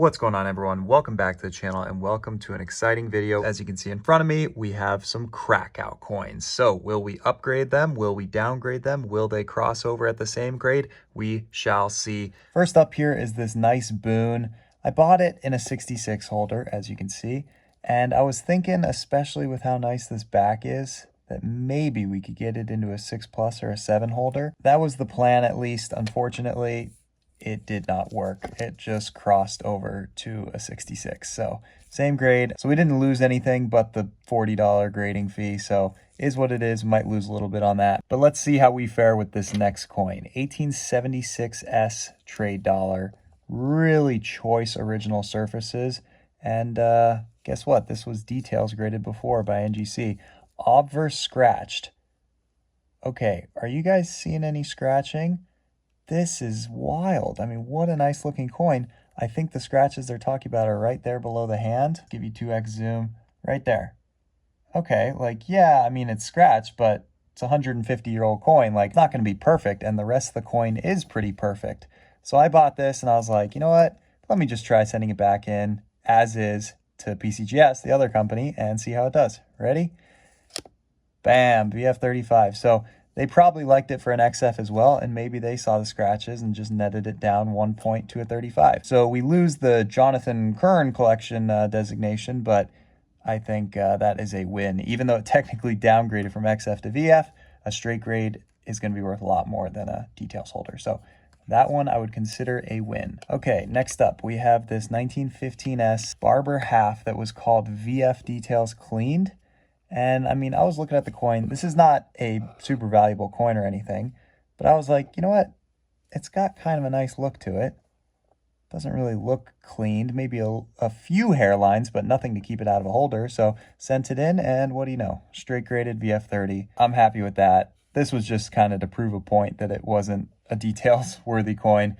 What's going on, everyone? Welcome back to the channel and welcome to an exciting video. As you can see in front of me, we have some crackout coins. So will we upgrade them? Will we downgrade them? Will they cross over at the same grade? We shall see. First up here is this nice boon. I bought it in a 66 holder, as you can see. And I was thinking, especially with how nice this back is, that maybe we could get it into a 6+ or a 7 holder. That was the plan, at least. Unfortunately, it did not work. It just crossed over to a 66. So same grade. So we didn't lose anything but the $40 grading fee. So is what it is. Might lose a little bit on that. But let's see how we fare with this next coin. 1876S trade dollar. Really choice original surfaces. And guess what? This was details graded before by NGC. Obverse scratched. Okay, are you guys seeing any scratching? This is wild. I mean, what a nice looking coin. I think the scratches they're talking about are right there below the hand. Give you 2x zoom right there. Okay, like, yeah, I mean, it's scratched, but it's a 150-year-old coin. Like, it's not going to be perfect, and the rest of the coin is pretty perfect. So I bought this, and I was like, you know what? Let me just try sending it back in as is to PCGS, the other company, and see how it does. Ready? Bam, VF35. So they probably liked it for an XF as well, and maybe they saw the scratches and just netted it down 1 point to a 35. So we lose the Jonathan Kern collection designation, but I think that is a win. Even though it technically downgraded from XF to VF, a straight grade is going to be worth a lot more than a details holder. So that one I would consider a win. Okay, next up, we have this 1915S Barber half that was called VF Details Cleaned. And I mean, I was looking at the coin. This is not a super valuable coin or anything, but I was like, you know what? It's got kind of a nice look to it. Doesn't really look cleaned, maybe a few hairlines, but nothing to keep it out of a holder. So sent it in, and what do you know? Straight graded VF30. I'm happy with that. This was just kind of to prove a point that it wasn't a details worthy coin.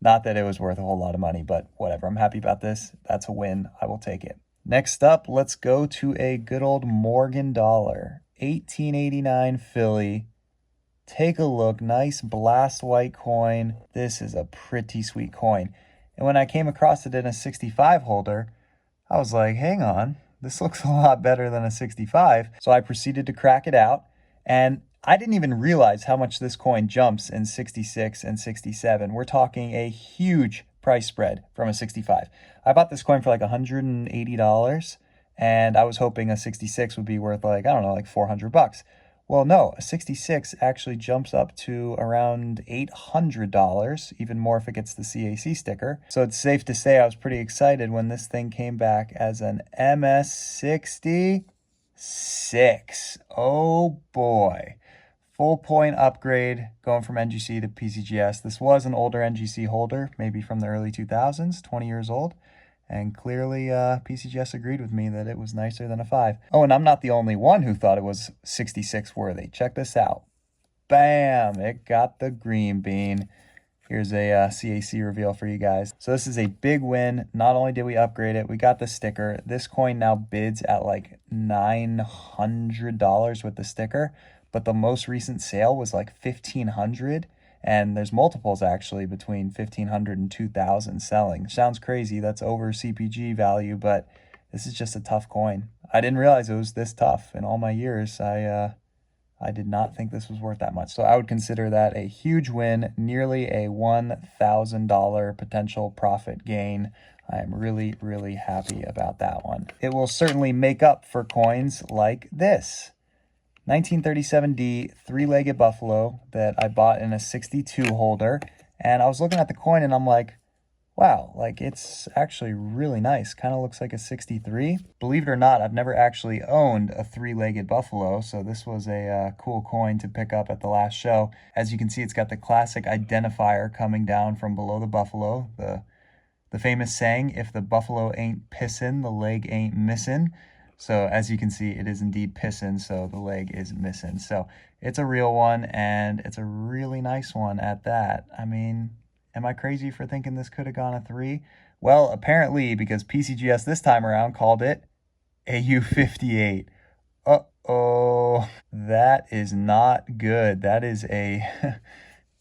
Not that it was worth a whole lot of money, but whatever. I'm happy about this. That's a win. I will take it. Next up, let's go to a good old Morgan dollar, 1889 Philly. Take a look, nice blast white coin. This is a pretty sweet coin. And when I came across it in a 65 holder, I was like, hang on, this looks a lot better than a 65. So I proceeded to crack it out, and I didn't even realize how much this coin jumps in 66 and 67. We're talking a huge price spread from a 65. I bought this coin for like $180, and I was hoping a 66 would be worth like, I don't know, like $400. Well, no, a 66 actually jumps up to around $800, even more if it gets the CAC sticker. So it's safe to say I was pretty excited when this thing came back as an MS66. Oh boy. Full point upgrade going from NGC to PCGS. This was an older NGC holder, maybe from the early 2000s, 20 years old. And clearly PCGS agreed with me that it was nicer than a 5. Oh, and I'm not the only one who thought it was 66 worthy. Check this out. Bam! It got the green bean. Here's a CAC reveal for you guys. So this is a big win. Not only did we upgrade it, we got the sticker. This coin now bids at like $900 with the sticker. But the most recent sale was like $1,500, and there's multiples actually between $1,500 and $2,000 selling. Sounds crazy. That's over CPG value, but this is just a tough coin. I didn't realize it was this tough. In all my years, I did not think this was worth that much. So I would consider that a huge win, nearly a $1,000 potential profit gain. I am really, really happy about that one. It will certainly make up for coins like this. 1937D three-legged buffalo that I bought in a 62 holder, and I was looking at the coin and I'm like, wow, like it's actually really nice. Kind of looks like a 63. Believe it or not, I've never actually owned a three-legged buffalo, so this was a cool coin to pick up at the last show. As you can see, it's got the classic identifier coming down from below the buffalo, the famous saying, if the buffalo ain't pissin', the leg ain't missin'. So as you can see, it is indeed pissing, so the leg is missing. So it's a real one, and it's a really nice one at that. I mean, am I crazy for thinking this could have gone a 3? Well, apparently, because PCGS this time around called it a U58. Uh-oh, that is not good. That is a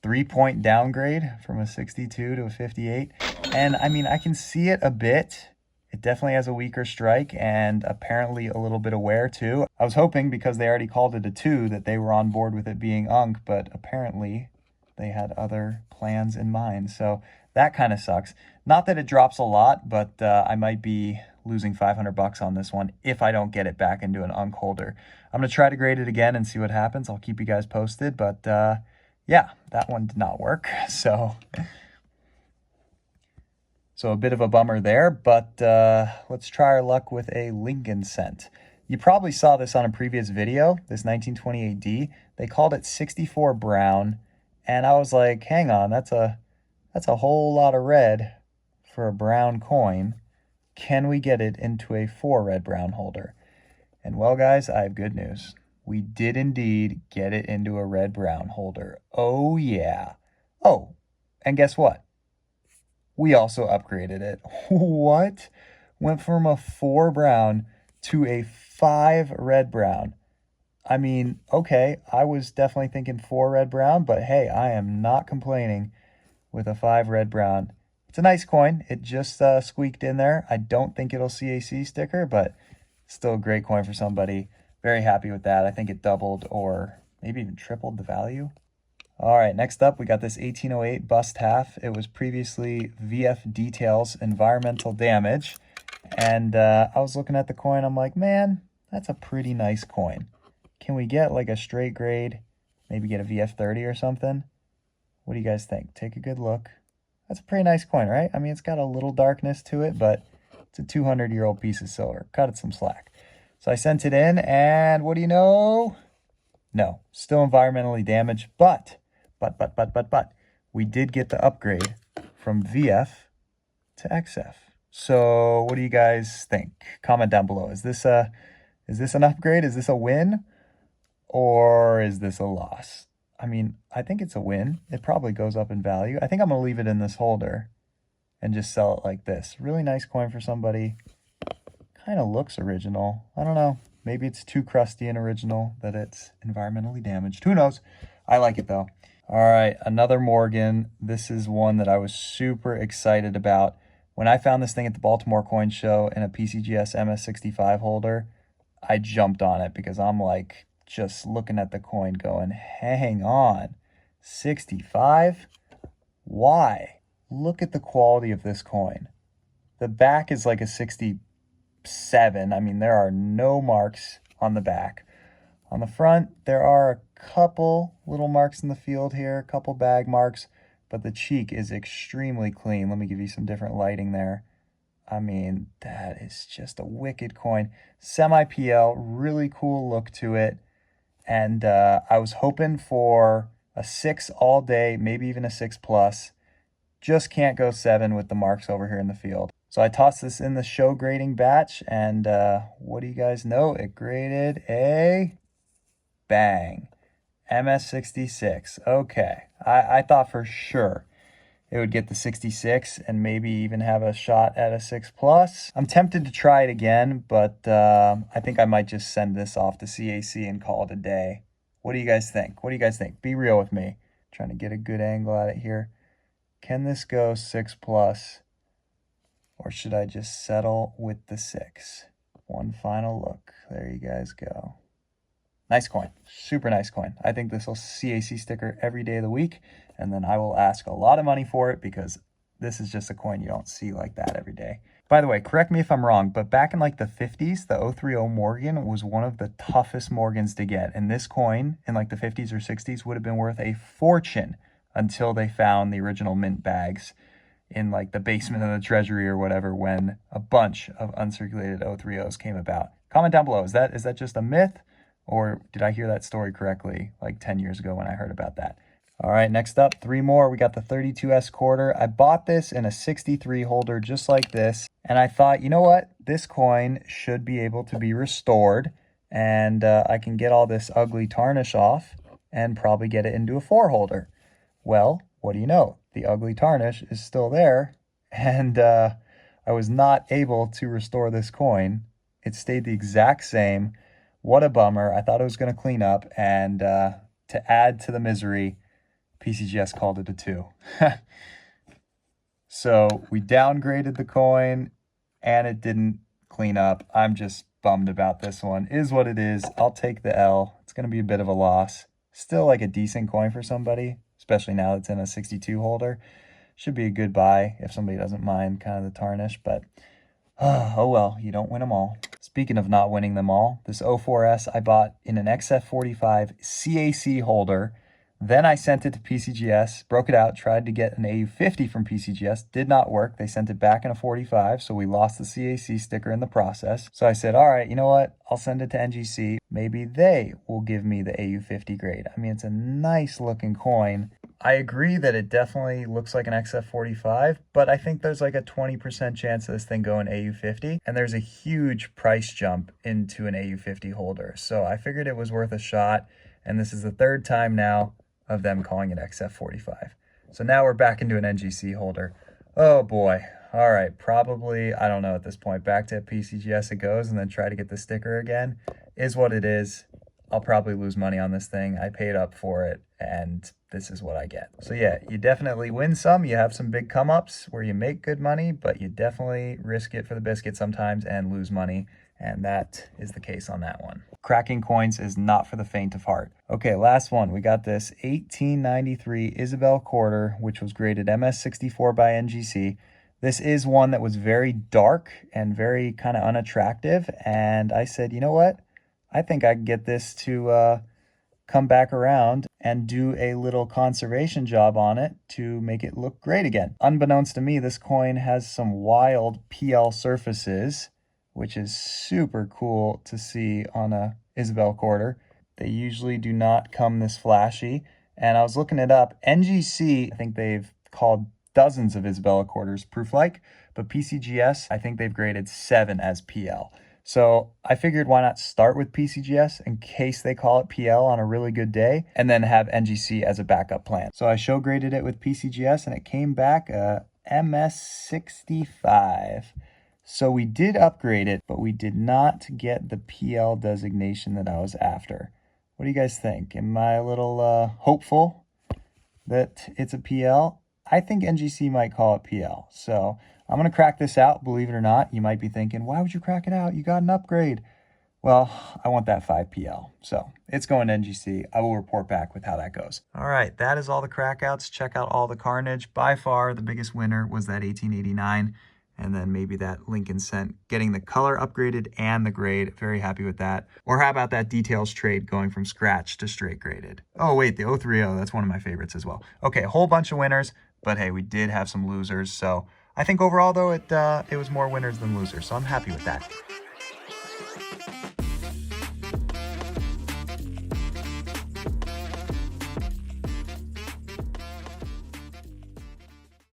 3-point downgrade from a 62 to a 58. And I mean, I can see it a bit. It definitely has a weaker strike and apparently a little bit of wear too. I was hoping, because they already called it a 2, that they were on board with it being unk, but apparently they had other plans in mind. So that kind of sucks. Not that it drops a lot, but I might be losing 500 bucks on this one if I don't get it back into an unk holder. I'm going to try to grade it again and see what happens. I'll keep you guys posted, but yeah, that one did not work. So a bit of a bummer there, but let's try our luck with a Lincoln cent. You probably saw this on a previous video, this 1928D. They called it 64 brown, and I was like, hang on, that's a whole lot of red for a brown coin. Can we get it into a 4 red brown holder? And well, guys, I have good news. We did indeed get it into a red brown holder. Oh yeah. Oh, and guess what? We also upgraded it. What? Went from a 4 brown to a 5 red brown. I mean, okay, I was definitely thinking 4 red brown, but hey, I am not complaining with a 5 red brown. It's a nice coin. It just squeaked in there. I don't think it'll CAC sticker, but still a great coin for somebody. Very happy with that. I think it doubled or maybe even tripled the value. All right, next up, we got this 1808 bust half. It was previously VF Details Environmental Damage. And I was looking at the coin. I'm like, man, that's a pretty nice coin. Can we get like a straight grade? Maybe get a VF30 or something? What do you guys think? Take a good look. That's a pretty nice coin, right? I mean, it's got a little darkness to it, but it's a 200-year-old piece of silver. Cut it some slack. So I sent it in, and what do you know? No, still environmentally damaged, but we did get the upgrade from VF to XF. So what do you guys think? Comment down below. Is this an upgrade? Is this a win? Or is this a loss? I mean, I think it's a win. It probably goes up in value. I think I'm going to leave it in this holder and just sell it like this. Really nice coin for somebody. Kind of looks original. I don't know. Maybe it's too crusty and original that it's environmentally damaged. Who knows? I like it though. All right, another Morgan. This is one that I was super excited about. When I found this thing at the Baltimore Coin Show in a PCGS MS65 holder, I jumped on it because I'm like just looking at the coin going, hang on, 65? Why? Look at the quality of this coin. The back is like a 67. I mean, there are no marks on the back. On the front, there are a couple little marks in the field here, a couple bag marks, but the cheek is extremely clean. Let me give you some different lighting there. I mean, that is just a wicked coin. Semi-PL, really cool look to it. And I was hoping for a 6 all day, maybe even a 6+. Just can't go 7 with the marks over here in the field. So I tossed this in the show grading batch, and what do you guys know? It graded a bang. MS66. Okay. I thought for sure it would get the 66 and maybe even have a shot at a 6+. I'm tempted to try it again, but I think I might just send this off to CAC and call it a day. What do you guys think? What do you guys think? Be real with me. Trying to get a good angle at it here. Can this go 6+? Or should I just settle with the 6? One final look. There you guys go. Nice coin. Super nice coin. I think this will CAC sticker every day of the week, and then I will ask a lot of money for it because this is just a coin you don't see like that every day. By the way, correct me if I'm wrong, but back in like the 50s, the 030 Morgan was one of the toughest Morgans to get. And this coin in like the 50s or 60s would have been worth a fortune until they found the original mint bags in like the basement of the treasury or whatever when a bunch of uncirculated 030s came about. Comment down below. Is that just a myth? Or did I hear that story correctly like 10 years ago when I heard about that? All right, next up, 3 more. We got the 32S quarter. I bought this in a 63 holder just like this. And I thought, you know what? This coin should be able to be restored. And I can get all this ugly tarnish off and probably get it into a 4 holder. Well, what do you know? The ugly tarnish is still there. And I was not able to restore this coin. It stayed the exact same. What a bummer. I thought it was going to clean up, and to add to the misery, PCGS called it a 2. So we downgraded the coin and it didn't clean up. I'm just bummed about this one. Is what it is. I'll take the L. It's going to be a bit of a loss. Still like a decent coin for somebody, especially now it's in a 62 holder. Should be a good buy if somebody doesn't mind kind of the tarnish, but oh well, you don't win them all. Speaking of not winning them all, this 04S I bought in an XF45 CAC holder. Then I sent it to PCGS, broke it out, tried to get an AU50 from PCGS, did not work. They sent it back in a 45, so we lost the CAC sticker in the process. So I said, all right, you know what? I'll send it to NGC. Maybe they will give me the AU50 grade. I mean, it's a nice looking coin. I agree that it definitely looks like an XF45, but I think there's like a 20% chance of this thing going AU50, and there's a huge price jump into an AU50 holder. So I figured it was worth a shot, and this is the third time now of them calling it XF45. So now we're back into an NGC holder. Oh boy. All right, probably, I don't know at this point, back to PCGS it goes and then try to get the sticker again. Is what it is. I'll probably lose money on this thing. I paid up for it and this is what I get. So yeah, you definitely win some. You have some big come ups where you make good money, but you definitely risk it for the biscuit sometimes and lose money. And that is the case on that one. Cracking coins is not for the faint of heart. Okay, last one. We got this 1893 Isabel quarter, which was graded MS64 by NGC. This is one that was very dark and very kind of unattractive. And I said, you know what? I think I can get this to come back around and do a little conservation job on it to make it look great again. Unbeknownst to me, this coin has some wild PL surfaces, which is super cool to see on a Isabel quarter. They usually do not come this flashy. And I was looking it up. NGC, I think they've called dozens of Isabella quarters proof-like, but PCGS, I think they've graded 7 as PL. So I figured why not start with PCGS in case they call it PL on a really good day, and then have NGC as a backup plan. So I show graded it with PCGS and it came back MS65. So we did upgrade it, but we did not get the PL designation that I was after. What do you guys think? Am I a little hopeful that it's a PL? I think NGC might call it PL. So I'm going to crack this out, believe it or not. You might be thinking, why would you crack it out? You got an upgrade. Well, I want that 5 PL. So it's going to NGC. I will report back with how that goes. All right, that is all the crackouts. Check out all the carnage. By far, the biggest winner was that 1889. And then maybe that Lincoln Cent getting the color upgraded and the grade. Very happy with that. Or how about that details trade going from scratch to straight graded? Oh, wait, the 030, that's one of my favorites as well. Okay, a whole bunch of winners, but hey, we did have some losers. So I think overall, though, it was more winners than losers. So I'm happy with that.